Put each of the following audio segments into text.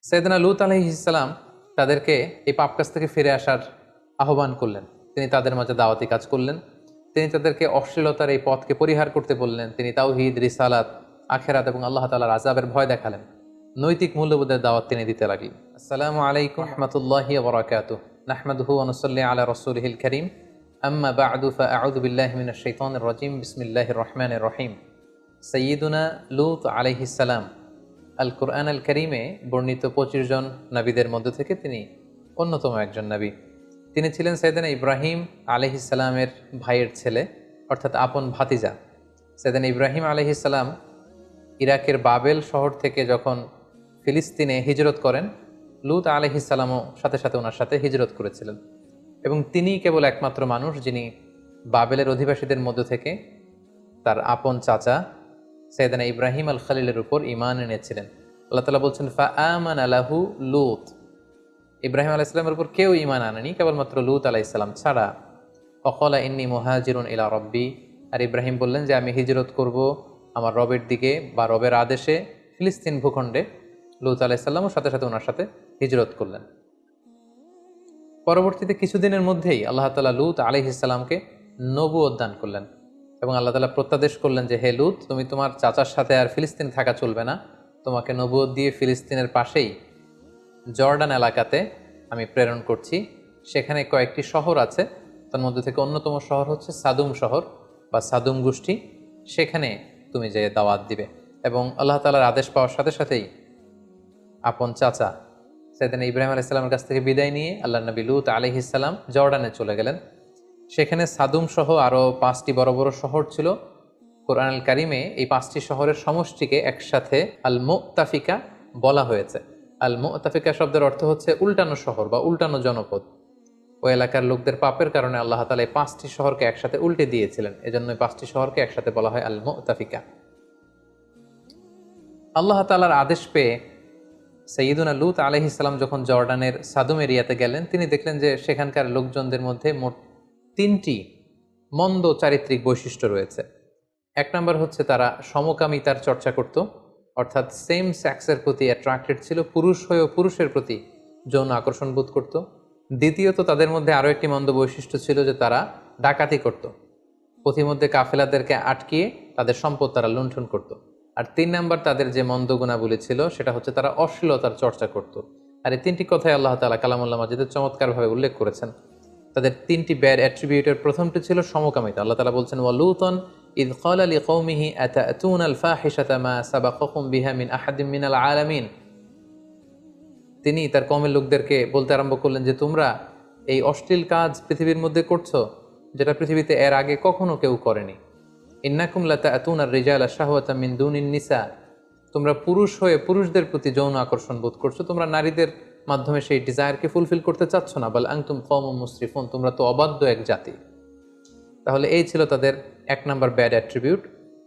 সাইয়েদনা লূত আলাইহিস সালাম তাদেরকে এই পাপ কাজ থেকে ফিরে আসার আহ্বান করলেন। তিনি তাদের মাঝে দাওয়াতি কাজ করলেন। তিনি তাদেরকে অশ্লীলতার এই পথকে পরিহার করতে বললেন। তিনি তাওহীদ, রিসালাত, আখিরাত এবং আল্লাহ তাআলার আযাবের ভয় দেখালেন। নৈতিক মূল্যবোধের দাওয়াত তিনি দিতে লাগলেন। আসসালামু আলাইকুম ওয়া রাহমাতুল্লাহি ওয়া বারাকাতুহু। নাহমাদুহু ওয়া নুসাল্লি আলা রাসূলিহিল কারীম। আম্মা বা'দু ফাআউযু বিল্লাহি মিনাশ শাইতানির রাজীম। বিসমিল্লাহির রহমানির রহিম। সাইয়্যিদুনা লূত আলাইহিস সালাম আল কুরআন আল কারীমে বর্ণিত 25 জন নবীদের মধ্য থেকে তিনি অন্যতম একজন নবী। তিনি ছিলেন সাইয়েদনা ইব্রাহিম আলাইহিস সালামের ভাইয়ের ছেলে, অর্থাৎ আপন ভাতিজা। সাইয়েদনা ইব্রাহিম আলাইহিস সালাম ইরাকের বাবেল শহর থেকে যখন ফিলিস্তিনে হিজরত করেন, লূত আলাইহিস সালামও সাথে সাথে ওনার সাথে হিজরত করেছিলেন। এবং তিনিই কেবল একমাত্র মানুষ যিনি বাবেলের অধিবাসীদের মধ্য থেকে তার আপন চাচা সাইয়েদনা ইব্রাহিম আল খলিলের উপর ঈমান এনেছিলেন। আল্লাহ তাআলা বলছেন ফাআমানা লাহু লূত। ইব্রাহিম আলাইহিস সালামের উপর কেউ ঈমান আনেনি, কেবলমাত্র লূত আলাইহিস সালাম ছাড়া। ওয়াকালা ইন্নী মুহাজিরুন ইলা রাব্বি। আর ইব্রাহিম বললেন যে আমি হিজরত করব আমার রবের দিকে বা রবের আদেশে ফিলিস্তিন ভূখণ্ডে। লূত আলাইহিস সালামও সাথে সাথে ওনার সাথে হিজরত করলেন। পরবর্তীতে কিছুদিনের মধ্যেই আল্লাহ তাআলা লূত আলাইহিস সালামকে নবুয়ত দান করলেন এবং আল্লাহ তাআলা প্রত্যাদেশ করলেন যে হে লূত, তুমি তোমার চাচার সাথে আর ফিলিস্তিন থাকা চলবে না, তোমাকে নবুয়ত দিয়ে ফিলিস্তিনের পাশেই জর্ডান এলাকাতে আমি প্রেরণ করছি। সেখানে কয়েকটি শহর আছে, তার মধ্যে থেকে অন্যতম শহর হচ্ছে সাদুম শহর বা সাদুম গোষ্ঠী। সেখানে তুমি যেয়ে দাওয়াত দিবে। এবং আল্লাহ তাআলার আদেশ পাওয়ার সাথে সাথেই আপন চাচা সাইয়েদনা ইব্রাহিম আলাইহিস সালামের কাছ থেকে বিদায় নিয়ে আল্লাহ নবী লূত আলাইহিস সালাম জর্ডানে চলে গেলেন। সেখানে সাদুম সহ আরও 5টি বড় বড় শহর ছিল। কোরআন আল কারিমে এই 5টি শহরের সমষ্টিকে একসাথে আল মুতাফিকা বলা হয়েছে। আল মুতাফিকা শব্দের অর্থ হচ্ছে উল্টানো শহর বা উল্টানো জনপদ। ওই এলাকার লোকদের পাপের কারণে আল্লাহ তাআলা এই 5টি শহরকে একসাথে উল্টে দিয়েছিলেন, এজন্য 5টি শহরকে একসাথে বলা হয় আল মুতাফিকা। আল্লাহ তাআলার আদেশ পেয়ে সাইয়্যিদুনা লূত আলাইহিস সালাম যখন জর্ডানের সাদুম এরিয়াতে গেলেন, তিনি দেখলেন যে সেখানকার লোকজনদের মধ্যে মোট 3টি মন্দ চারিত্রিক বৈশিষ্ট্য রয়েছে। এক নম্বর হচ্ছে তারা সমকামিতার চর্চা করত, অর্থাৎ সেম সেক্সের প্রতি অ্যাট্রাক্টেড ছিল, পুরুষ হয়েও পুরুষের প্রতি যৌন আকর্ষণ বোধ করত। দ্বিতীয়ত তাদের মধ্যে আরও একটি মন্দ বৈশিষ্ট্য ছিল যে তারা ডাকাতি করত, পথিমধ্যে কাফেলাদেরকে আটকিয়ে তাদের সম্পদ তারা লুণ্ঠন করত। আর 3 নাম্বার তাদের যে মন্দ গুণাবলী ছিল সেটা হচ্ছে তারা অশ্লীলতার চর্চা করত। আর এই 3টি কথাই আল্লাহ তাআলা কালামুল্লাহ মাজিদে চমৎকারভাবে উল্লেখ করেছেন। তাদের 3টি ব্যাড অ্যাট্রিবিউটের প্রথমটি ছিল সমকামিতা। আল্লাহ তাআলা বলছেন ওয়ালুতন ইয ক্বালা লিকওমিহি আতাতুনাল ফাহিশাতা মা সাবাকাকুম বিহা মিন আহাদিম মিনাল আলামিন। তিনি তার কওমের লোকদেরকে বলতে আরম্ভ করলেন যে তোমরা এই অশ্লীল কাজ পৃথিবীর মধ্যে করছো যেটা পৃথিবীতে এর আগে কখনো কেউ করেনি। ইন্নাকুম লাতাতুনার রিজালা শাহওয়াতা মিন দুনিন নিসা। তোমরা পুরুষ হয়ে পুরুষদের প্রতি যৌন আকর্ষণ বোধ করছো, তোমরা নারীদের মাধ্যমে সেই ডিজায়ারকে ফুলফিল করতে চাচ্ছ না। বাল আনতুম কওমুম মুসরিফুন, তোমরা তো অবাধ্য এক জাতি। তাহলে এই ছিল তাদের 1 number bad attribute.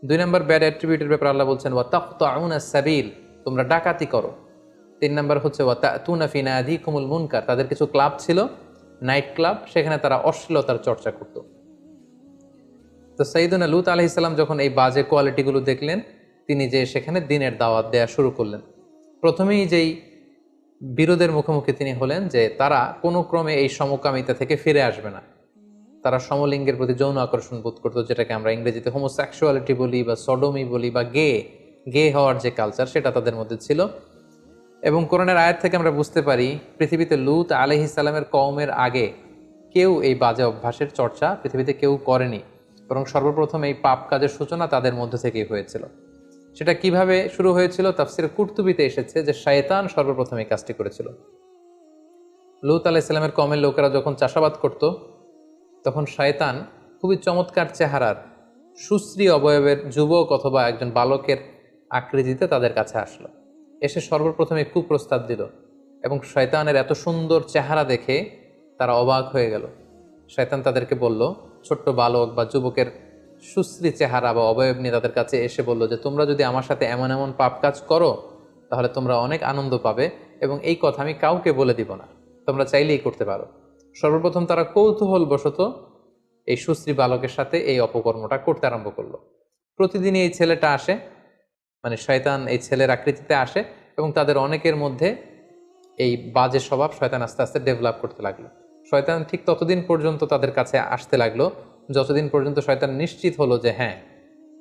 2 number bad অ্যাট্রিবিউটের ব্যাপারে আল্লাহ বলছেন ওয়া তাকতাউনাস সাবিল, তোমরা ডাকাতি করো। 3 নাম্বার হচ্ছে ওয়া তাতুনা ফি নাদিকুমুল মুনকার, তাদের কিছু ক্লাব ছিল, নাইট ক্লাব, সেখানে তারা অশ্লীলতার চর্চা করত। তো সাইয়েদনা লূত আলাইহিস সালাম যখন এই বাজে কোয়ালিটিগুলো দেখলেন, তিনি যে সেখানে দ্বীনের দাওয়াত দেয়া শুরু করলেন। প্রথমেই যেই বিরোধের মুখোমুখি তিনি হলেন যে তারা কোনো ক্রমে এই সমকামিতা থেকে ফিরে আসবে না। তারা সমলিঙ্গের প্রতি যৌন আকর্ষণ বোধ করতো, যেটাকে আমরা ইংরেজিতে হোমোসেক্সুয়ালিটি বলি বা সডোমি বলি বা গে হওয়ার যে কালচার, সেটা তাদের মধ্যে ছিল। এবং কোরআনের আয়াত থেকে আমরা বুঝতে পারি পৃথিবীতে লূত আলাইহিস সালামের কওমের আগে কেউ এই বাজে অভ্যাসের চর্চা পৃথিবীতে কেউ করেনি, বরং সর্বপ্রথম এই পাপ কাজের সূচনা তাদের মধ্যে থেকেই হয়েছিল। সেটা কিভাবে শুরু হয়েছিল তাফসিরে কুরতুবিতে এসেছে যে শয়তান সর্বপ্রথম এই কাজটি করেছিল। লূত আলাইহিস সালামের কওমের লোকেরা যখন চাষাবাদ করত, তখন শয়তান খুবই চমৎকার চেহারার সুশ্রী অবয়বের যুবক অথবা একজন বালকের আকৃতিতে তাদের কাছে আসলো, এসে সর্বপ্রথমে কুপ্রস্তাব দিল। এবং শয়তানের এত সুন্দর চেহারা দেখে তারা অবাক হয়ে গেল। শয়তান তাদেরকে বলল, ছোট্ট বালক বা যুবকের সুশ্রী চেহারা বা অবয়ব নিয়ে তাদের কাছে এসে বলল যে তোমরা যদি আমার সাথে এমন এমন পাপ কাজ করো তাহলে তোমরা অনেক আনন্দ পাবে এবং এই কথা আমি কাউকে বলে দিব না, তোমরা চাইলেই করতে পারো। সর্বপ্রথম তারা কৌতূহলবশত এই সুশ্রী বালকের সাথে এই অপকর্মটা করতে আরম্ভ করলো। প্রতিদিনই এই ছেলেটা আসে, মানে শয়তান এই ছেলের আকৃতিতে আসে এবং তাদের অনেকের মধ্যে এই বাজে স্বভাব শয়তান আস্তে আস্তে ডেভেলপ করতে লাগলো। শয়তান ঠিক ততদিন পর্যন্ত তাদের কাছে আসতে লাগলো যতদিন পর্যন্ত শয়তান নিশ্চিত হলো যে হ্যাঁ,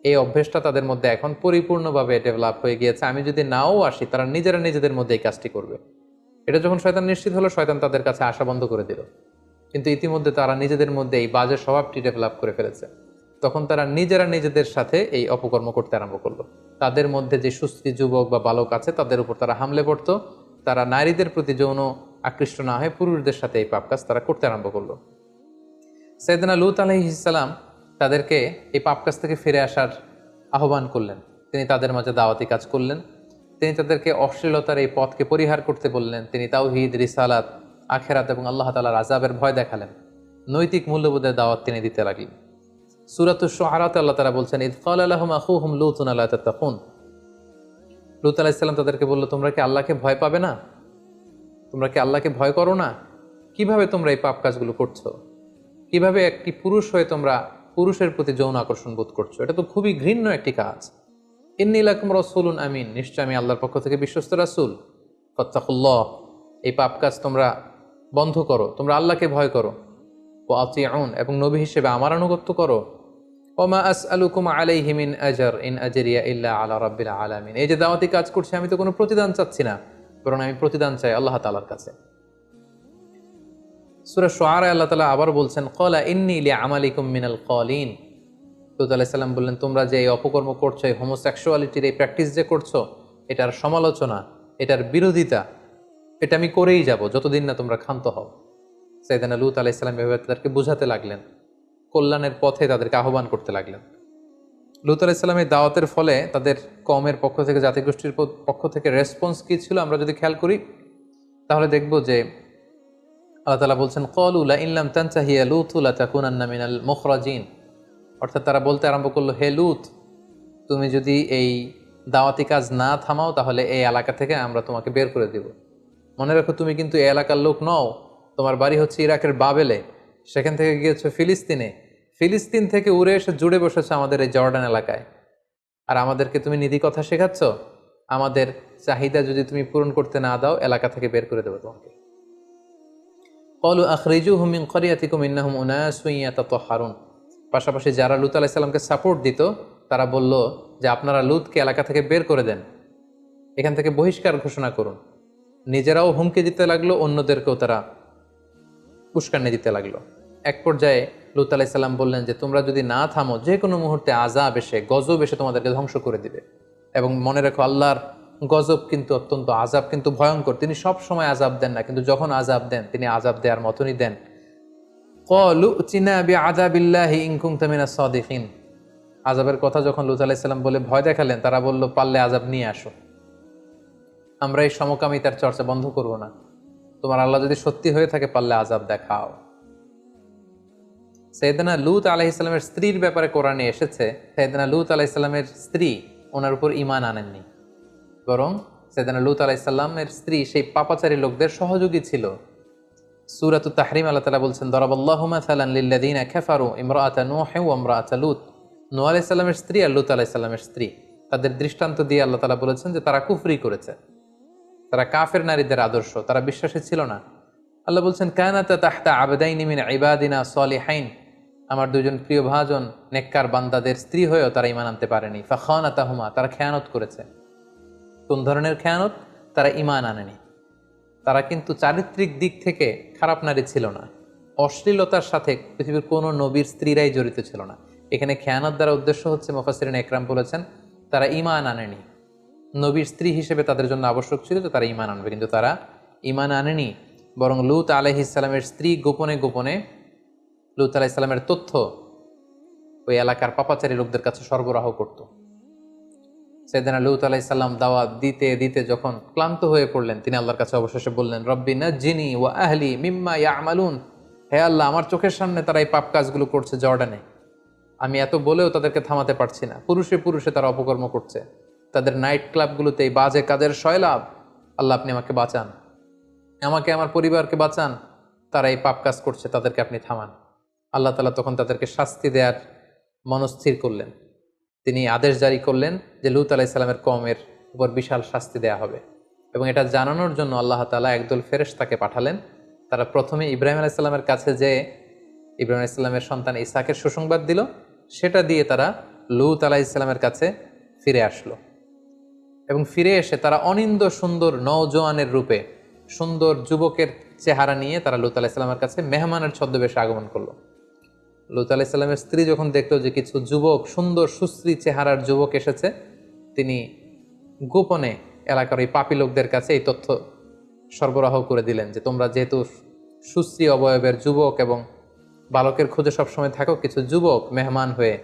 এই অভ্যেসটা তাদের মধ্যে এখন পরিপূর্ণভাবে ডেভেলপ হয়ে গিয়েছে, আমি যদি নাও আসি তারা নিজেরা নিজেদের মধ্যে এই কাজটি করবে। এটা যখন শয়তান নিশ্চিত হলো, শয়তান তাদের কাছে আসা বন্ধ করে দিল। কিন্তু ইতিমধ্যে তারা নিজেদের মধ্যে এই বাজে স্বভাবটি ডেভেলপ করে ফেলেছে। তখন তারা নিজেরা নিজেদের সাথে এই অপকর্ম করতে আরম্ভ করলো। তাদের মধ্যে যে সুস্থি যুবক বা বালক আছে তাদের উপর তারা হামলে পড়তো। তারা নারীদের প্রতি যৌন আকৃষ্ট না হয়ে পুরুষদের সাথে এই পাপ কাজ তারা করতে আরম্ভ করলো। সাইয়েদনা লূত আলাইহিস সালাম তাদেরকে এই পাপ কাজ থেকে ফিরে আসার আহ্বান করলেন। তিনি তাদের মাঝে দাওয়াতি কাজ করলেন। তিনি তাদেরকে অশ্লীলতার এই পথকে পরিহার করতে বললেন। তিনি তাওহীদ, রিসালাত, আখেরাত এবং আল্লাহ তাআলার আযাবের ভয় দেখালেন। নৈতিক মূল্যবোধের দাওয়াত তিনি দিতে লাগলেন। সূরাতুশ শুআরাতে আল্লাহ তাআলা বলছেন, ইয ক্বালা লাহুম আখুহুম লূতুন আলা তাত্তাকুন। লূত আলাইহিস সালাম তাদেরকে বলল, তোমরা কি আল্লাহকে ভয় পাবে না? তোমরা কি আল্লাহকে ভয় করো না? কিভাবে তোমরা এই পাপ কাজগুলো করছো? কিভাবে একটি পুরুষ হয়ে তোমরা পুরুষের প্রতি যৌন আকর্ষণ বোধ করছো? এটা তো খুবই ঘৃণ্য একটি কাজ। ইন্নী লাকুম রাসূলুন আমিন, নিশ্চয় আমি আল্লাহর পক্ষ থেকে বিশ্বস্ত রাসূল। ফাত্তাকুল্লাহ, এই পাপ কাজ তোমরা বন্ধ করো, তোমরা আল্লাহকে ভয় করো। ওয়া আতিউন, এবং নবী হিসেবে আমার আনুগত্য করো। ওমা আসআলুকুম আলাইহি মিন আজর ইন আজরিয়া ইল্লা আলা রাব্বিল আলামিন। এই যে দাওয়াতি কাজ করছি, আমি তো কোনো প্রতিদান চাচ্ছি না, বরং আমি প্রতিদান চাই আল্লাহ তাআলার কাছে। সূরা শুআরা আল্লাহ তাআলা আবার বলছেন, ক্বালা ইন্নী লিআমালিকুম মিনাল ক্বালিন। লূত আলাইহিস সালাম বললেন, তোমরা যে এই অপকর্ম করছো, এই হোমোসেক্সুয়ালিটির এই প্র্যাকটিস যে করছো, এটার সমালোচনা, এটার বিরোধিতা, এটা আমি করেই যাব যতদিন না তোমরা ক্ষান্ত হও। সাইয়েদনা লূত আলাইহিস সালাম এভাবে তাদেরকে বুঝাতে লাগলেন, কল্যাণের পথে তাদেরকে আহ্বান করতে লাগলেন। লূত আলাইহিস সালামের দাওয়াতের ফলে তাদের কওমের পক্ষ থেকে, জাতিগোষ্ঠীর পক্ষ থেকে রেসপন্স কী ছিল আমরা যদি খেয়াল করি, তাহলে দেখব যে আল্লাহ তাআলা বলছেন, ক্বালু লা ইন লাম তানতাহি ইয়া লূত লাতাকুনান্না মিনাল মুখরাজিন। অর্থাৎ তারা বলতে আরম্ভ করলো, হে লূত, তুমি যদি এই দাওয়াতি কাজ না থামাও তাহলে এই এলাকা থেকে আমরা তোমাকে বের করে দেব। মনে রাখো, তুমি কিন্তু এই এলাকার লোক নও, তোমার বাড়ি হচ্ছে ইরাকের বাবেলে, সেখান থেকে গিয়েছো ফিলিস্তিনে, ফিলিস্তিন থেকে উড়ে এসে জুড়ে বসেছো আমাদের এই জর্ডান এলাকায়, আর আমাদেরকে তুমি নীতি কথা শেখাচ্ছ। আমাদের চাহিদা যদি তুমি পূরণ করতে না দাও, এলাকা থেকে বের করে দেবো তোমাকে। ক্বালু আখরিজুহুম মিন ক্বরিয়াতিকুম ইন্নাহুম উনাসুন ইয়াতাতাহহারুন। পাশাপাশি যারা লূত আলাইহিস সালামকে সাপোর্ট দিত, তারা বলল যে আপনারা লূতকে এলাকা থেকে বের করে দেন, এখান থেকে বহিষ্কার ঘোষণা করুন। নিজেরাও হুমকি দিতে লাগলো, অন্যদেরকেও তারা উস্কানি দিতে লাগলো। এক পর্যায়ে লূত আলাইহিস সালাম বললেন যে তোমরা যদি না থামো, যে কোনো মুহূর্তে আযাব এসে, গজব এসে তোমাদেরকে ধ্বংস করে দিবে। এবং মনে রাখো, আল্লাহর গজব কিন্তু অত্যন্ত, আযাব কিন্তু ভয়ঙ্কর। তিনি সব সময় আযাব দেন না, কিন্তু যখন আযাব দেন তিনি আযাব দেওয়ার মতনই দেন। ক্বালু উতিনা বিআযাবিল্লাহি ইন কুনতা মিনাস সাদিকিন। আযাবের কথা যখন লূত আলাইহিস সালাম বলে ভয় দেখালেন, তারা বলল, পারলে আযাব নিয়ে আসো, আমরা এই সমকামিতার চর্চা বন্ধ করব না। তোমার আল্লাহ যদি সত্যি হয়ে থাকে, পারলে আযাব দেখাও। সাইয়েদনা লূত আলাইহিস সালামের স্ত্রীর ব্যাপারে কোরআনে এসেছে, সাইয়েদনা লূত আলাইহিস সালামের স্ত্রী ওনার উপর ঈমান আনেননি, বরং সাইয়েদনা লূত আলাইহিস সালামের স্ত্রী সেই পাপাচারী লোকদের সহযোগী ছিল। সূরাতুত তাহরিম আল্লাহ তাআলা বলছেন, দারাবাল্লাহু মাসালান লিল্লাযিনা কাফারু ইমরাআতা নূহ ওয়া ইমরাআতা লূত। নূহ আলাইহিস সালামের স্ত্রী আর লূত আলাইহিস সালামের স্ত্রী, তাদের দৃষ্টান্ত দিয়ে আল্লাহ তাআলা বলেছেন যে তারা কুফরি করেছে, তারা কাফের নারীদের আদর্শ, তারা বিশ্বাসী ছিল না। আল্লাহ বলছেন, কানাতা তাহতা আবদাইনি মিন ইবাদিনা সলিহাইন। আমার দুজন প্রিয় ভাজন নেককার বান্দাদের স্ত্রী হয়েও তারা ঈমান আনতে পারেনি। ফাখানাতাহুমা, তারা খেয়ানত করেছে। কোন ধরনের খেয়ানত? তারা ঈমান আনেনি। তারা কিন্তু চারিত্রিক দিক থেকে খারাপ নারী ছিল না, অশ্লীলতার সাথে পৃথিবীর কোনো নবীর স্ত্রীরাই জড়িত ছিল না। এখানে খেয়ানত দ্বারা উদ্দেশ্য হচ্ছে, মুফাসসিরিন একরাম বলেছেন, তারা ঈমান আনেনি। নবীর স্ত্রী হিসেবে তাদের জন্য আবশ্যক ছিল যে তারা ঈমান আনবে, কিন্তু তারা ঈমান আনেনি। বরং লূত আলাইহিস সালামের স্ত্রী গোপনে গোপনে লূত আলাইহিস সালামের তথ্য ওই এলাকার পাপাচারী লোকদের কাছে সরবরাহ করত। সাইয়েদনা লূত আলাইহিস সালাম দাওয়াত দিতে দিতে যখন ক্লান্ত হয়ে পড়লেন, তিনি আল্লাহর কাছে অবশেষে বললেন, রব্বি নাজ্জিনি ওয়া আহলি মিম্মা ইয়ামালুন। হে আল্লাহ, আমার চোখের সামনে তারা এই পাপ কাজগুলো করছে জর্ডানে, আমি এত বলেও তাদেরকে থামাতে পারছি না। পুরুষে পুরুষে তারা অপকর্ম করছে, তাদের নাইট ক্লাবগুলোতে এই বাজে কাজের সয়লাভ। আল্লাহ, আপনি আমাকে বাঁচান, আমাকে, আমার পরিবারকে বাঁচান। তারা এই পাপ কাজ করছে, তাদেরকে আপনি থামান। আল্লাহ তাআলা তখন তাদেরকে শাস্তি দেওয়ার মনস্থির করলেন। তিনি আদেশ জারি করলেন যে লূত আলাইহিস সালামের কওমের উপর বিশাল শাস্তি দেয়া হবে, এবং এটা জানানোর জন্য আল্লাহ তাআলা একদল ফেরেশতাকে পাঠালেন। তারা প্রথমে ইব্রাহিম আলাইহিস সালামের কাছে যে ইব্রাহিম আলাইহিস সালামের সন্তান ইসহাকের সুসংবাদ দিল, সেটা দিয়ে তারা লূত আলাইহিস সালামের কাছে ফিরে আসলো। এবং ফিরে এসে তারা অনিন্দ সুন্দর নওজোয়ানের রূপে, সুন্দর যুবকের চেহারা নিয়ে তারা লূত আলাইহিস সালামের কাছে মেহমানের ছদ্মবেশে আগমন করলো। লূত আলাইহিস সালামের স্ত্রী যখন দেখলো যে কিছু যুবক, সুন্দর সুশ্রী চেহারার যুবক এসেছে, তিনি গোপনে এলাকার এই পাপী লোকদের কাছে এই তথ্য সরবরাহ করে দিলেন যে তোমরা যেহেতু সুশ্রী অবয়বের যুবক এবং বালকের খোঁজে সবসময় থাকো, কিছু যুবক মেহমান হয়ে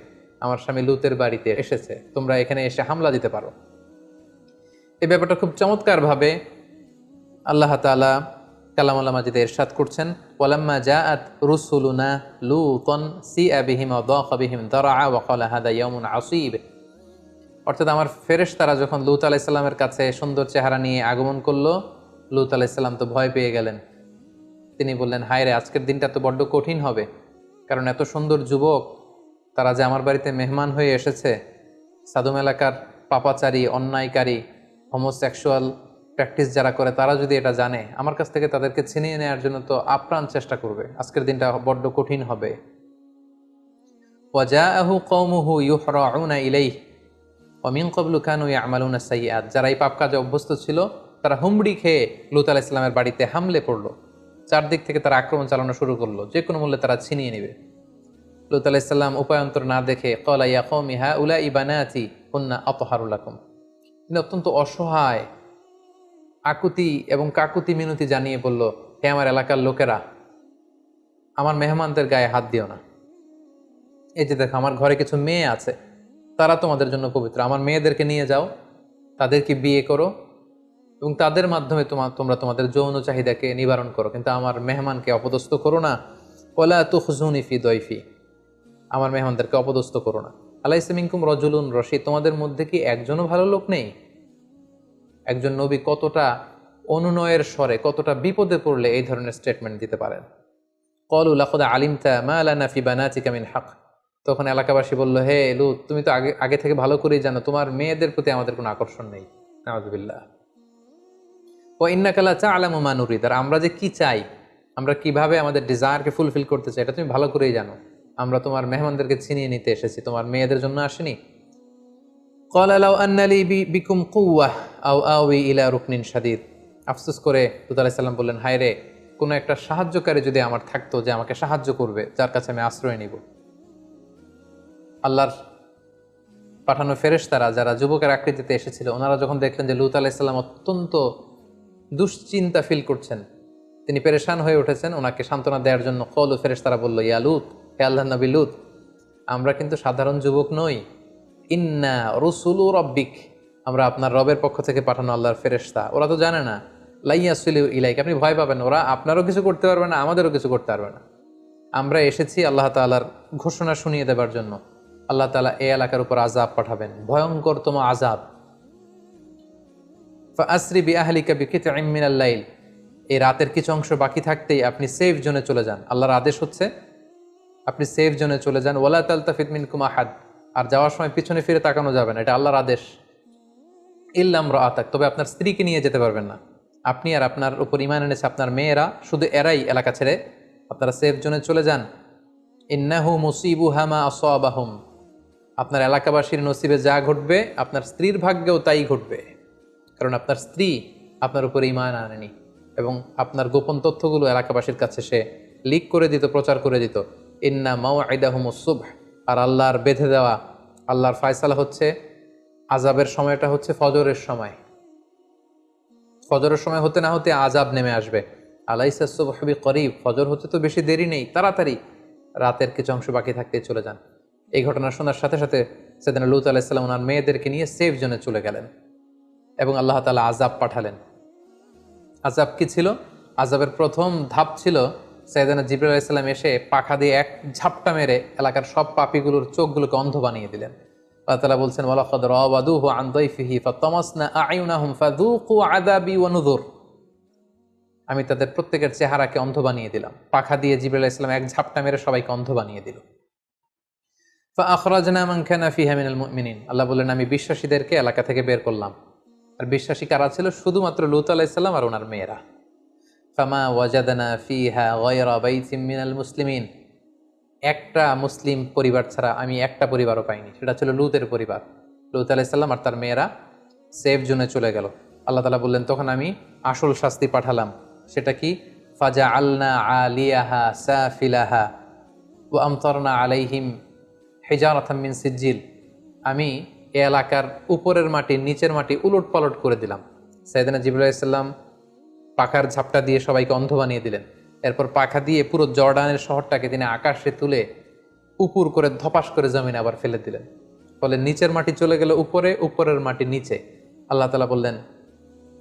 আমার স্বামী লূতের বাড়িতে এসেছে, তোমরা এখানে এসে হামলা দিতে পারো। এই ব্যাপারটা খুব চমৎকারভাবে আল্লাহ তাআলা কালামুল্লাহ মাজিদে ইরশাদ করছেন, ওয়ালাম্মা জাআত রুসুলুনা লূতান সিআ বিহিম ওয়া দাqa বিহিম দারআ ওয়া ক্বালা হাদা ইয়াউমুন আসীব। অর্থাৎ আমার ফেরেশতারা যখন লূত আলাইহিস সালামের কাছে সুন্দর চেহারা নিয়ে আগমন করলো, লূত আলাইহিস সালাম তো ভয় পেয়ে গেলেন। তিনি বললেন, হায় রে, আজকের দিনটা তো বড্ড কঠিন হবে, কারণ এত সুন্দর যুবক তারা যে আমার বাড়িতে মেহমান হয়ে এসেছে, সাদুম এলাকার পাপাচারী, অন্যায়কারী, হোমোসেক্সুয়াল প্র্যাকটিস যারা করে, তারা যদি এটা জানে, আমার কাছ থেকে তাদেরকে ছিনিয়ে নেওয়ার জন্য তো আপ্রাণ চেষ্টা করবে। আজকের দিনটা বড্ড কঠিন হবে। ওয়াজাআহু কওমুহু ইউহরাউনা ইলাইহি ওয়া মিন ক্বাবলু কানু ইয়ামালুনা সাইয়্যাত। যারা এই পাপ কাজে অভ্যস্ত ছিল, তারা হুমড়ি খেয়ে লূত আলাইহিস সালামের বাড়িতে হামলে পড়লো। চারদিক থেকে তারা আক্রমণ চালানো শুরু করলো, যে কোনো মূল্যে তারা ছিনিয়ে নেবে। লূত আলাইহিস সালাম উপায়ন্তর না দেখে ক্বালা ইয়া কওমি হাউলাই বানাতি কুন্না আতহারু লাকুম। তিনি অত্যন্ত অসহায়, আকুতি এবং কাকুতি মিনতি জানিয়ে বলল, হে আমার এলাকার লোকেরা, আমার মেহমানদের গায়ে হাত দিও না। এই যে দেখো, আমার ঘরে কিছু মেয়ে আছে, তারা তোমাদের জন্য পবিত্র। আমার মেয়েদেরকে নিয়ে যাও, তাদেরকে বিয়ে করো এবং তাদের মাধ্যমে তোমরা তোমাদের যৌন চাহিদাকে নিবারণ করো, কিন্তু আমার মেহমানকে অপদস্থ করো না। ওয়ালা তুখজুনি ফি দয়ফি, আমার মেহমানদেরকে অপদস্থ করো না। আলাইসা মিনকুম রাজুলুন রশীদ, তোমাদের মধ্যে কি একজনও ভালো লোক নেই? একজন নবী কতটা অনুনয়ের স্বরে, কতটা বিপদে পড়লে এই ধরনের স্টেটমেন্ট দিতে পারেন। ক্বালু লাকাদ আলিমতা মা লানা ফি বানাতিকা মিন হক। তখন এলাকাবাসী বলল, হে লূত, তুমি তো আগে থেকে ভালো করেই জানো তোমার মেয়েদের প্রতি আমাদের কোনো আকর্ষণ নেই। নাউযুবিল্লাহ। ওয়া ইন্নাকা লা তা'লামু মা নুরিদ, আর আমরা যে কি চাই, আমরা কিভাবে আমাদের ডিজায়ারকে ফুলফিল করতে চাই, এটা তুমি ভালো করেই জানো। আমরা তোমার মেহমানদেরকে ছিনিয়ে নিতে এসেছি, তোমার মেয়েদের জন্য আসেনি। ক্বালা লাউ আন্না লি বিকুম কুওয়া আও আওয়ি ইলা রুকনিন শাদীদ। আফসোস করে লূত আলাইহিস সালাম বললেন, হায় রে, কোনো একটা সাহায্যকারী যদি আমার থাকতো, যে আমাকে সাহায্য করবে, যার কাছে আমি আশ্রয় নিব। আল্লাহর পাঠানো ফেরেশতারা যারা যুবকের আকৃতিতে এসেছিল, ওনারা যখন দেখলেন যে লূত আলাইহিস সালাম অত্যন্ত দুশ্চিন্তা ফিল করছেন, তিনি পেরেশান হয়ে উঠেছেন, ওনাকে সান্ত্বনা দেওয়ার জন্য ক্বালু, ফেরেশতারা বলল, ইয়া লূত, হে আল্লাহর নবী লূত, আমরা কিন্তু সাধারণ যুবক নই। ইন্না রুসুলু রাব্বিক, আমরা আপনার রবের পক্ষ থেকে পাঠানো আল্লাহর ফেরেশতা। ওরা তো জানে না। লাইয়াসিলু ইলাইক, আপনি ভয় পাবেন, ওরা আপনারও কিছু করতে পারবে না, আমাদেরও কিছু করতে পারবে না। আমরা এসেছি আল্লাহ তাআলার ঘোষণা শুনিয়ে দেবার জন্য। আল্লাহ তাআলা এই এলাকার উপর আযাব পাঠাবেন, ভয়ঙ্করতম আযাব। ফাআসরি বিআহলিকা বিকিতইম মিনাল লাইল, এই রাতের কিছু অংশ বাকি থাকতেই আপনি সেফ জোনে চলে যান। আল্লাহর আদেশ হচ্ছে আপনি সেফ জোনে চলে যান। ওয়ালা তালতাফিত মিনকুম আহাদ, আর যাওয়ার সময় পিছনে ফিরে তাকানো যাবে না, এটা আল্লাহর আদেশ। ইল্লা ইমরাআতাক, তবে আপনার স্ত্রীকে নিয়ে যেতে পারবেন না। আপনি আর আপনার উপর ঈমান এনেছে আপনার মেয়েরা, শুধু এরাই এলাকা ছেড়ে আপনারা সেফ জোনে চলে যান। ইন্নাহু মুসিবুহা মা আসাবাহুম, আপনার এলাকাবাসীর নসিবে যা ঘটবে, আপনার স্ত্রীর ভাগ্যেও তাই ঘটবে, কারণ আপনার স্ত্রী আপনার উপর ঈমান আনেনি এবং আপনার গোপন তথ্যগুলো এলাকাবাসীর কাছে সে লিক করে দিত, প্রচার করে দিত। ইন্না মাওঈদাহুমুস সুবহ, আর আল্লাহর বেঁধে দেওয়া, আল্লাহর ফায়সালা হচ্ছে, আযাবের সময়টা হচ্ছে ফজরের সময়। ফজরের সময় হতে না হতে আযাব নেমে আসবে। আলাইসা সুবহু বিকরিব, ফজর হতে তো বেশি দেরি নেই, তাড়াতাড়ি রাতের কিছু অংশ বাকি থাকতে চলে যান। এই ঘটনা শোনার সাথে সাথে সাইয়েদনা লূত আলাইহিস সালাম ওনার মেয়েদেরকে নিয়ে সেফ জোনে চলে গেলেন এবং আল্লাহ তাআলা আযাব পাঠালেন। আযাব কি ছিল? আযাবের প্রথম ধাপ ছিল সাইয়েদনা জিবরাইল আলাইহিস সালাম এসে পাখা দিয়ে এক ঝাপটা মেরে এলাকার সব পাপীগুলোর চোখগুলোকে অন্ধ বানিয়ে দিলেন। আল্লাহ তাআলা বলছেন, ওয়ালাকাদ রাওয়াদুহু আন দাইফিহি ফাতামাসনা আ'ইউনাহুম ফাযুকু আযাবি ওয়া নুযুর, আমি তাদের প্রত্যেকের চেহারাকে অন্ধ বানিয়ে দিলাম। পাখা দিয়ে জিবরাইল আলাইহিস সালাম এক ঝাপটা মেরে সবাইকে অন্ধ বানিয়ে দিল। ফাআখরাজনা মান কানা ফিহা মিনাল মুমিনিন, আল্লাহ বললেন, আমি বিশ্বাসীদেরকে এলাকা থেকে বের করলাম। আর বিশ্বাসী কারা ছিল? শুধুমাত্র লূত আলাইহিস সালাম আর ওনার মেয়েরা। ফামা ওয়াজাদনা ফিহা গায়রা বাইতিম মিনাল মুসলিমিন, একটা মুসলিম পরিবার ছাড়া আমি একটা পরিবারও পাইনি, সেটা ছিল লূতের পরিবার। লূত আলাইহিস সালাম আর তার মেয়েরা সেফ জোনে চলে গেল। আল্লাহ তাআলা বললেন তখন আমি আসল শাস্তি পাঠালাম। সেটা কি? ফাজআলনা আলিয়াহা সাফিলাহা ওয়া আমতারনা আলাইহিম হিজারাতাম মিন সিজ্জিল, আমি এ এলাকার উপরের মাটি নিচের মাটি উলট পালট করে দিলাম। সাইয়েদনা জিবরাইল আলাইহিস সালাম পাখার ঝাপটা দিয়ে সবাইকে অন্ধ বানিয়ে দিলেন। এরপর পাখা দিয়ে পুরো জর্ডানের শহরটাকে তিনি আকাশে তুলে উপর করে ধপাস করে জমিনে আবার ফেলে দিলেন। ফলে নিচের মাটি চলে গেল উপরে, উপরের মাটি নিচে। আল্লাহ তাআলা বললেন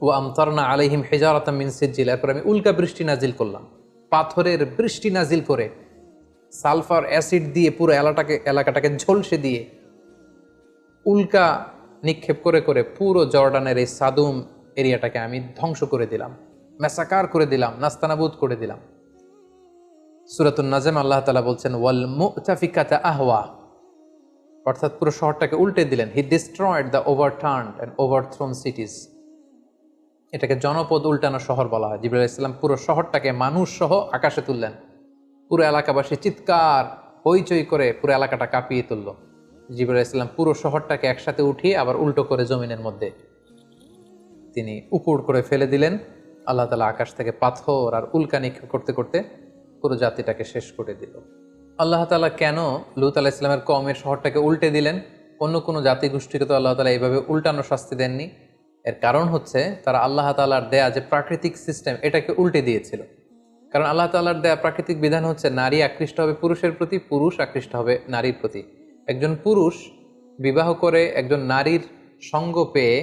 ও আমতারনা আলাইহিম হিজারাতাম মিন সিজ্জিল, এরপর আমি উল্কা বৃষ্টি নাজিল করলাম, পাথরের বৃষ্টি নাজিল করে সালফার অ্যাসিড দিয়ে পুরো এলাকাটাকে ঝলসে দিয়ে উল্কা নিক্ষেপ করে করে পুরো জর্ডানের এই সাদুম এরিয়াটাকে আমি ধ্বংস করে দিলাম, ম্যাসাকার করে দিলাম, নাস্তানাবুদ করে দিলাম। সূরাতুন নাজম আল্লাহ তাআলা বলছেন ওয়াল মুতাফিকাতা আহওয়া, অর্থাৎ পুরো শহরটাকে উল্টে দিলেন। হি ডিস্ট্রয়েড দ্য ওভারটার্নড এন্ড ওভারথ্রোন সিটিজ, এটাকে জনপদ উল্টানো শহর বলা হয়। জিবরাইল আলাইহিস সালাম পুরো শহরটাকে মানুষ সহ আকাশে তুললেন। পুরো এলাকাবাসী চিৎকার হইচই করে পুরো এলাকাটা কাঁপিয়ে তুলল। জিবরাইল আলাইহিস সালাম পুরো শহরটাকে একসাথে উঠিয়ে আবার উল্টো করে জমিনের মধ্যে তিনি উপর করে ফেলে দিলেন। আল্লাহ তাআলা আকাশ থেকে পাথর আর উল্কা নিক্ষেপ করতে করতে পুরো জাতিটাকে শেষ করে দিল। আল্লাহ তাআলা কেন লূত আলাইহিস সালামের কওমের শহরটাকে উল্টে দিলেন? অন্য কোনো জাতিগোষ্ঠীকে তো আল্লাহ তাআলা এইভাবে উল্টানো শাস্তি দেননি। এর কারণ হচ্ছে তারা আল্লাহ তাআলার দেয়া যে প্রাকৃতিক সিস্টেম এটাকে উল্টে দিয়েছিল। কারণ আল্লাহ তাআলার দেয়া প্রাকৃতিক বিধান হচ্ছে নারী আকৃষ্ট হবে পুরুষের প্রতি, পুরুষ আকৃষ্ট হবে নারীর প্রতি। একজন পুরুষ বিবাহ করে একজন নারীর সঙ্গ পেয়ে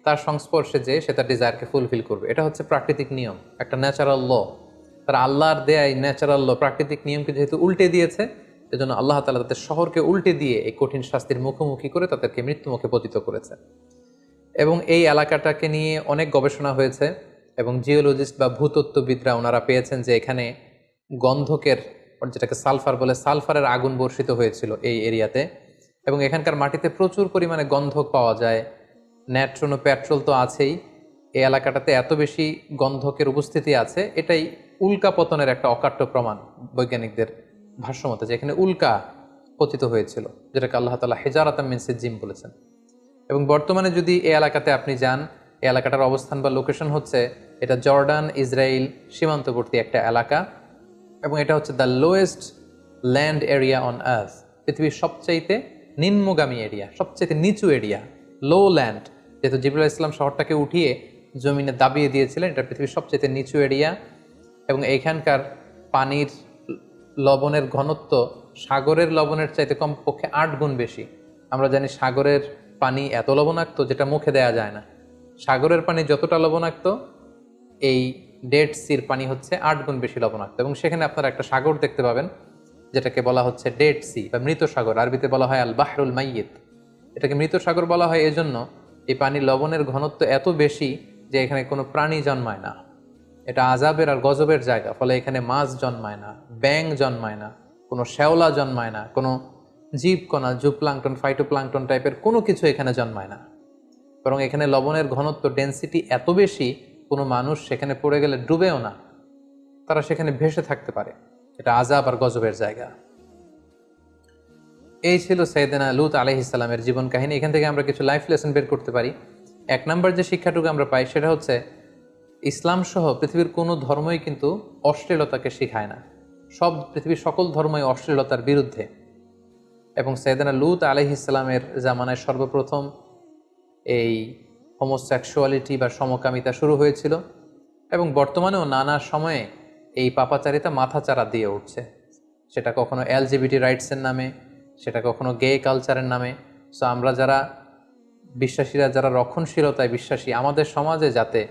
তার সংস্পর্শে যে সে তার ডিজায়ারকে ফুলফিল করবে, এটা হচ্ছে প্রাকৃতিক নিয়ম, একটা ন্যাচারাল ল। তারা আল্লাহর দেয়া এই ন্যাচারাল ল প্রাকৃতিক নিয়মকে যেহেতু উল্টে দিয়েছে, এজন্য আল্লাহ তাআলা তাদের শহরকে উল্টে দিয়ে এই কঠিন শাস্তির মুখোমুখি করে তাদেরকে মৃত্যুমুখে পতিত করেছে। এবং এই এলাকাটাকে নিয়ে অনেক গবেষণা হয়েছে এবং জিওলজিস্ট বা ভূতত্ত্ববিদরা ওনারা পেয়েছেন যে এখানে গন্ধকের, যেটাকে সালফার বলে, সালফারের আগুন বর্ষিত হয়েছিল এই এরিয়াতে। এবং এখানকার মাটিতে প্রচুর পরিমাণে গন্ধক পাওয়া যায়। ন্যাট্রন ও পেট্রোল তো আছেই, এই এলাকাটাতে এত বেশি গন্ধকের উপস্থিতি আছে, এটাই উল্কা পতনের একটা অকাট্য প্রমাণ বৈজ্ঞানিকদের ভাষ্যমতে, যে এখানে উল্কা পতিত হয়েছিল, যেটাকে আল্লাহ তাআলা হিজারাতাম মিন সিজ্জিল বলেছেন। এবং বর্তমানে যদি এই এলাকাতে আপনি যান, এই এলাকাটার অবস্থান বা লোকেশন হচ্ছে, এটা জর্ডান ইসরায়েল সীমান্তবর্তী একটা এলাকা এবং এটা হচ্ছে the lowest land area on earth, পৃথিবীর সবচাইতে নিম্নগামী এরিয়া, সবচাইতে নিচু এরিয়া, লো ল্যান্ড। যেহেতু জিবরাইল আলাইহিস সালাম শহরটাকে উঠিয়ে জমিনে দাবিয়ে দিয়েছিলেন, এটা পৃথিবীর সবচাইতে নিচু এরিয়া। এবং এইখানকার পানির লবণের ঘনত্ব সাগরের লবণের চাইতে কমপক্ষে 8 গুণ বেশি। আমরা জানি সাগরের পানি এত লবণাক্ত যেটা মুখে দেয়া যায় না। সাগরের পানি যতটা লবণাক্ত, এই ডেড সির পানি হচ্ছে 8 গুণ বেশি লবণাক্ত। এবং সেখানে আপনারা একটা সাগর দেখতে পাবেন যেটাকে বলা হচ্ছে ডেড সি বা মৃত সাগর, আরবিতে বলা হয় আল বাহরুল মাইয়িত। এটাকে মৃত সাগর বলা হয় এজন্য এই পানির লবণের ঘনত্ব এত বেশি যে এখানে কোনো প্রাণী জন্মায় না। এটা আযাবের আর গজবের জায়গা, ফলে এখানে মাছ জন্মায় না, ব্যাঙ জন্মায় না, কোনো শ্যাওলা জন্মায় না, কোনো জীবকণা, জুপ্লাঙ্কটন, ফাইটোপ্লাঙ্কটন টাইপের কোনো কিছু এখানে জন্মায় না। বরং এখানে লবণের ঘনত্ব, ডেন্সিটি এত বেশি, কোনো মানুষ সেখানে পড়ে গেলে ডুবেও না, তারা সেখানে ভেসে থাকতে পারে। এটা আযাব আর গজবের জায়গা। এই ছিল সাইয়েদনা লূত আলাইহিস সালামের জীবন কাহিনী। এখান থেকে আমরা কিছু লাইফ লেসন বের করতে পারি। 1 নম্বর যে শিক্ষাটুকু আমরা পাই সেটা হচ্ছে ইসলাম সহ পৃথিবীর কোনো ধর্মই কিন্তু অশ্লীলতাকে শেখায় না। পৃথিবীর সকল ধর্মই অশ্লীলতার বিরুদ্ধে। এবং সাইয়েদনা লূত আলাইহিস সালামের জামানায় সর্বপ্রথম এই হোমোসেক্সুয়ালিটি বা সমকামিতা শুরু হয়েছিল এবং বর্তমানেও নানা সময়ে এই পাপাচারিতা মাথাচাড়া দিয়ে উঠছে। সেটা কখনো এলজিবিটি রাইটসের নামে, সেটা কখনো গে কালচারের নামে। সো আমরা যারা বিশ্বাসীরা, যারা রক্ষণশীলতায় বিশ্বাসী, আমাদের সমাজে যাতে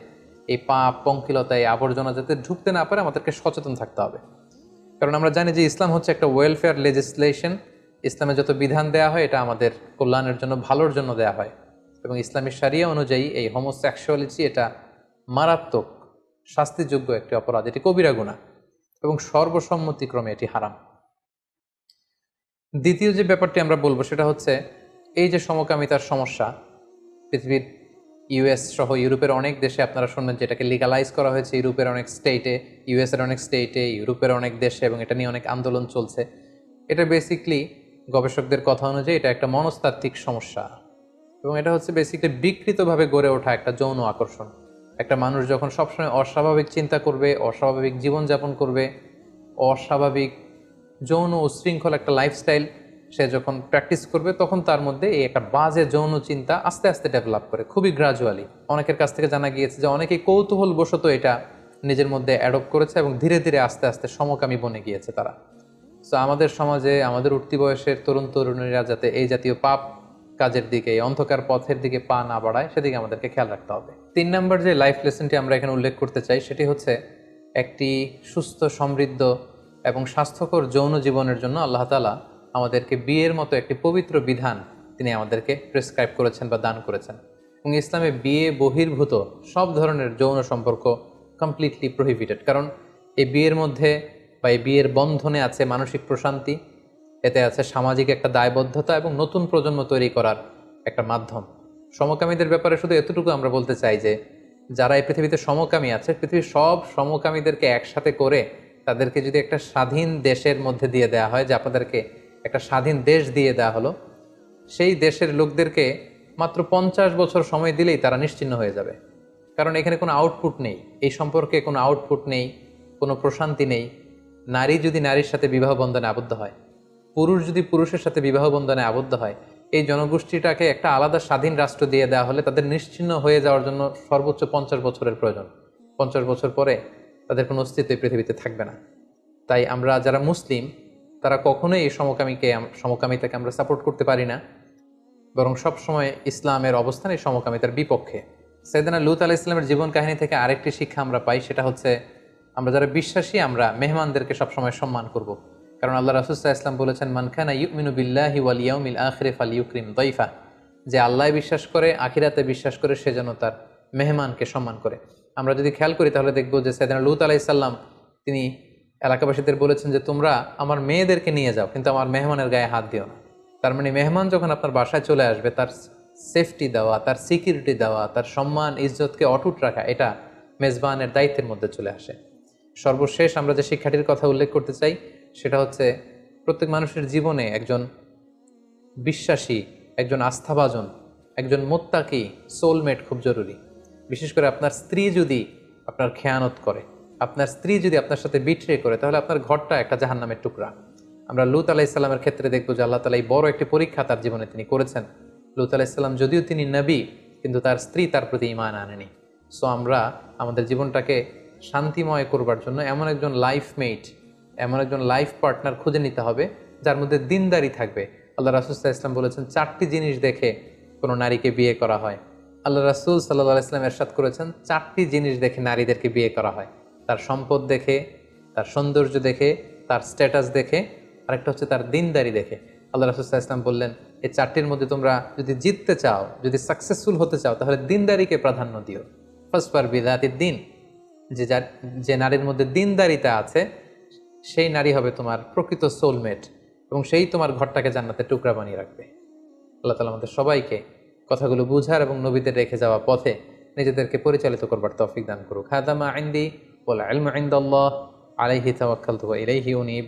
এই পাপ, পঙ্কিলতায়, আবর্জনা যাতে ঢুকতে না পারে, আমাদেরকে সচেতন থাকতে হবে। কারণ আমরা জানি যে ইসলাম হচ্ছে একটা ওয়েলফেয়ার লেজিসলেশন। ইসলামে যত বিধান দেওয়া হয় এটা আমাদের কল্যাণের জন্য, ভালোর জন্য দেওয়া হয়। এবং ইসলামী শরিয়া অনুযায়ী এই হোমোসেক্সুয়ালিটি এটা মারাত্মক শাস্তিযোগ্য একটি অপরাধ, এটি কবিরা গুনাহ এবং সর্বসম্মতিক্রমে এটি হারাম। দ্বিতীয় যে ব্যাপারটি আমরা বলবো সেটা হচ্ছে এই যে সমকামিতার সমস্যা, পৃথিবীর ইউএস সহ ইউরোপের অনেক দেশে আপনারা শুনবেন যে এটাকে লিগালাইজ করা হয়েছে ইউরোপের অনেক স্টেটে, ইউএসের অনেক স্টেটে, ইউরোপের অনেক দেশে, এবং এটা নিয়ে অনেক আন্দোলন চলছে। এটা বেসিকলি গবেষকদের কথা অনুযায়ী এটা একটা মনস্তাত্ত্বিক সমস্যা, এবং এটা হচ্ছে বেসিকলি বিকৃতভাবে গড়ে ওঠা একটা যৌন আকর্ষণ। একটা মানুষ যখন সবসময় অস্বাভাবিক চিন্তা করবে, অস্বাভাবিক জীবনযাপন করবে, অস্বাভাবিক যৌন উশৃঙ্খল একটা লাইফস্টাইল সে যখন প্র্যাকটিস করবে, তখন তার মধ্যে এই একটা বাজে যৌন চিন্তা আস্তে আস্তে ডেভেলপ করে, খুবই গ্রাজুয়ালি। অনেকের কাছ থেকে জানা গিয়েছে যে অনেকেই কৌতূহলবশত এটা নিজের মধ্যে অ্যাডপ্ট করেছে এবং ধীরে ধীরে আস্তে আস্তে সমকামী বনে গিয়েছে তারা। সো আমাদের সমাজে আমাদের উঠতি বয়সের তরুণ তরুণীরা যাতে এই জাতীয় পাপ কাজের দিকে, এই অন্ধকার পথের দিকে পা না বাড়ায়, সেদিকে আমাদেরকে খেয়াল রাখতে হবে। 3 নম্বর যে লাইফ লেসনটি আমরা এখানে উল্লেখ করতে চাই সেটি হচ্ছে একটি সুস্থ, সমৃদ্ধ এবং স্বাস্থ্যকর যৌন জীবনের জন্য আল্লাহ তাআলা আমাদেরকে বিয়ের মতো একটি পবিত্র বিধান তিনি আমাদেরকে প্রেসক্রাইব করেছেন বা দান করেছেন। এবং ইসলামে বিয়ে বহির্ভূত সব ধরনের যৌন সম্পর্ক কমপ্লিটলি প্রহিবিটেড, কারণ এই বিয়ের মধ্যে বা এই বিয়ের বন্ধনে আছে মানসিক প্রশান্তি, এতে আছে সামাজিক একটা দায়বদ্ধতা এবং নতুন প্রজন্ম তৈরি করার একটা মাধ্যম। সমকামীদের ব্যাপারে শুধু এতটুকু আমরা বলতে চাই যে যারা এই পৃথিবীতে সমকামী আছে, পৃথিবীর সব সমকামীদেরকে একসাথে করে তাদেরকে যদি একটা স্বাধীন দেশের মধ্যে দিয়ে দেওয়া হয়, যে আপনাদেরকে একটা স্বাধীন দেশ দিয়ে দেওয়া হলো, সেই দেশের লোকদেরকে মাত্র 50 বছর সময় দিলেই তারা নিশ্চিহ্ন হয়ে যাবে। কারণ এখানে কোনো আউটপুট নেই, এই সম্পর্কে কোনো আউটপুট নেই, কোনো প্রশান্তি নেই। নারী যদি নারীর সাথে বিবাহ বন্ধনে আবদ্ধ হয়, পুরুষ যদি পুরুষের সাথে বিবাহ বন্ধনে আবদ্ধ হয়, এই জনগোষ্ঠীটাকে একটা আলাদা স্বাধীন রাষ্ট্র দিয়ে দেওয়া হলে তাদের নিশ্চিহ্ন হয়ে যাওয়ার জন্য সর্বোচ্চ 50 বছরের প্রয়োজন। 50 বছর পরে তাদের কোনো অস্তিত্ব এই পৃথিবীতে থাকবে না। তাই আমরা যারা মুসলিম তারা কখনোই এই সমকামিতাকে আমরা সাপোর্ট করতে পারি না, বরং সবসময় ইসলামের অবস্থান এই সমকামিতার বিপক্ষে। সাইয়েদনা লূত আলাইহিস সালামের জীবন কাহিনী থেকে আরেকটি শিক্ষা আমরা পাই, সেটা হচ্ছে আমরা যারা বিশ্বাসী আমরা মেহমানদেরকে সবসময় সম্মান করব। কারণ আল্লাহ রাসূল সাল্লাল্লাহু আলাইহি ওয়াসাল্লাম বলেছেন, মান কানা ইউমিনু বিল্লাহি ওয়াল ইয়াউমিল আখিরি ফালইউকরিম দাইফা, যে আল্লাহ বিশ্বাস করে, আখিরাতে বিশ্বাস করে, সে যেন তার মেহমানকে সম্মান করে। আমরা যদি খেয়াল করি তাহলে দেখব যে সাইয়েদনা লূত আলাইহিস সালাম তিনি এলাকাবাসীদের বলেছেন যে তোমরা আমার মেয়েদেরকে নিয়ে যাও, কিন্তু আমার মেহমানের গায়ে হাত দিও না। তার মানে মেহমান যখন আপনার বাসায় চলে আসবে, তার সেফটি দেওয়া, তার সিকিউরিটি দেওয়া, তার সম্মান ইজ্জতকে অটুট রাখা, এটা মেজবানের দায়িত্বের মধ্যে চলে আসে। সর্বশেষ আমরা যে শিক্ষাটির কথা উল্লেখ করতে চাই সেটা হচ্ছে প্রত্যেক মানুষের জীবনে একজন বিশ্বাসী, একজন আস্থাভাজন, একজন মুত্তাকি সোলমেট খুব জরুরি। বিশেষ করে আপনার স্ত্রী যদি আপনার খেয়ানত করে, আপনার স্ত্রী যদি আপনার সাথে বিট্রে করে, তাহলে আপনার ঘরটা একটা জাহান্নামের টুকরা। আমরা লূত আলাইহিস সালামের ক্ষেত্রে দেখবো যে আল্লাহ তাআলা এই বড় একটি পরীক্ষা তার জীবনে তিনি করেছেন। লূত আলাইহিস সালাম যদিও তিনি নবী, কিন্তু তার স্ত্রী তার প্রতি ঈমান আনেনি। সো আমরা আমাদের জীবনটাকে শান্তিময় করবার জন্য এমন একজন লাইফমেট, এমন একজন লাইফ পার্টনার খুঁজে নিতে হবে যার মধ্যে দিনদারি থাকবে। আল্লাহ রাসূল সাল্লাল্লাহু আলাইহি ওয়াসাল্লাম বলেছেন 4টি জিনিস দেখে কোনো নারীকে বিয়ে করা হয়। আল্লাহ রাসূল সাল্লাল্লাহু আলাইহি ওয়াসাল্লাম ইরশাদ করেছেন 4টি জিনিস দেখে নারীদেরকে বিয়ে করা হয়। তার সম্পদ দেখে, তার সৌন্দর্য দেখে, তার স্ট্যাটাস দেখে, আরেকটা হচ্ছে তার দিনদারি দেখে। আল্লাহ রাসূল সাল্লাল্লাহু আলাইহি ওয়াসাল্লাম বললেন, এই 4টির মধ্যে তোমরা যদি জিততে চাও, যদি সাকসেসফুল হতে চাও, তাহলে দিনদারিকে প্রাধান্য দিও। ফাসফার বিযাতিদ দিন, যে নারীর মধ্যে দিনদারিতা আছে সেই নারী হবে তোমার প্রকৃত সোলমেট, এবং সেই তোমার ঘরটাকে জান্নাতের টুকরা বানিয়ে রাখবে। আল্লাহ তাআলা আমাদের সবাইকে কথাগুলো বুঝার এবং নবীদের রেখে যাওয়া পথে নিজেদেরকে পরিচালিত করবার তৌফিক দান করুক। হাদা মা ইনদি ওয়াল ইলমু ইনদাল্লাহ আলাইহি তাওয়াক্কালতু ওয়া ইলাইহি উনীব।